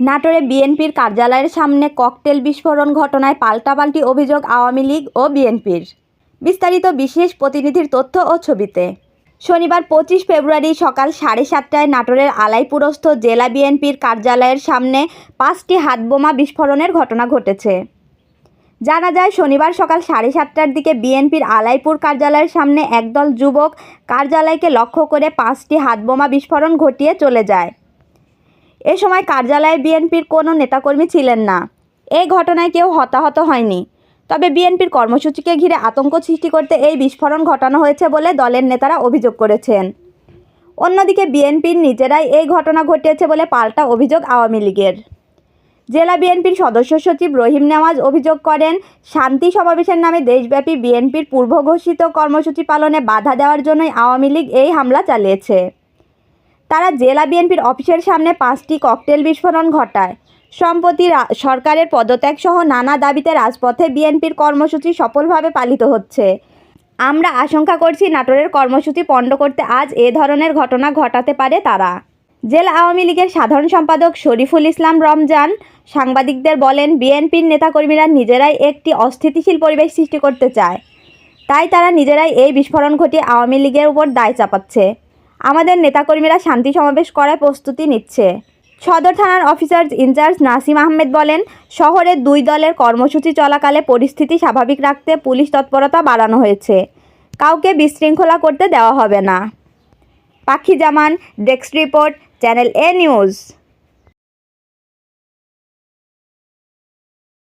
নাটোরে বিএনপির কার্যালয়ের সামনে ককটেল বিস্ফোরণ ঘটনায় পাল্টাপাল্টি অভিযোগ আওয়ামী লীগ ও বিএনপির। বিস্তারিত বিশেষ প্রতিনিধির তথ্য ও ছবিতে। শনিবার 25 ফেব্রুয়ারি সকাল 7:30টায় নাটোরের আলাইপুরস্থ জেলা বিএনপির কার্যালয়ের সামনে 5টি হাতবোমা বিস্ফোরণের ঘটনা ঘটেছে। জানা যায়, শনিবার সকাল 7:30টার দিকে বিএনপির আলাইপুর কার্যালয়ের সামনে একদল যুবক কার্যালয়কে লক্ষ্য করে 5টি হাতবোমা বিস্ফোরণ ঘটিয়ে চলে যায়। এ সময় কার্যালয়ে বিএনপির কোনো নেতাকর্মী ছিলেন না। এই ঘটনায় কেউ হতাহত হয়নি। তবে বিএনপির কর্মসূচিকে ঘিরে আতঙ্ক সৃষ্টি করতে এই বিস্ফোরণ ঘটানো হয়েছে বলে দলের নেতারা অভিযোগ করেছেন। অন্যদিকে বিএনপির নিজেরাই এই ঘটনা ঘটিয়েছে বলে পাল্টা অভিযোগ আওয়ামী লীগের। জেলা বিএনপির সদস্য সচিব রহিম নেওয়াজ অভিযোগ করেন, শান্তি সমাবেশের নামে দেশব্যাপী বিএনপির পূর্বঘোষিত কর্মসূচি পালনে বাধা দেওয়ার জন্যই আওয়ামী লীগ এই হামলা চালিয়েছে। তারা জেলা বিএনপির অফিসের সামনে 5টি ককটেল বিস্ফোরণ ঘটায়। সম্প্রতি সরকারের পদত্যাগ সহ নানা দাবিতে রাজপথে বিএনপির কর্মসূচি সফলভাবে পালিত হচ্ছে। আমরা আশঙ্কা করছি, নাটোরের কর্মসূচি পণ্ড করতে আজ এ ধরনের ঘটনা ঘটাতে পারে তারা। জেলা আওয়ামী লীগের সাধারণ সম্পাদক শরীফুল ইসলাম রমজান সাংবাদিকদের বলেন, বিএনপির নেতাকর্মীরা নিজেরাই একটি অস্থিতিশীল পরিবেশ সৃষ্টি করতে চায়। তাই তারা নিজেরাই এই বিস্ফোরণ ঘটিয়ে আওয়ামী লীগের উপর দায় চাপাচ্ছে। আমাদের নেতাকর্মীরা শান্তি সমাবেশ করার প্রস্তুতি নিচ্ছে। সদর থানার অফিসার ইনচার্জ নাসিম আহমেদ বলেন, শহরের 2 দলের কর্মসূচি চলাকালে পরিস্থিতি স্বাভাবিক রাখতে পুলিশ তৎপরতা বাড়ানো হয়েছে। কাউকে বিশৃঙ্খলা করতে দেওয়া হবে না। পাখি জামান, ডেস্ক রিপোর্ট, চ্যানেল এ নিউজ।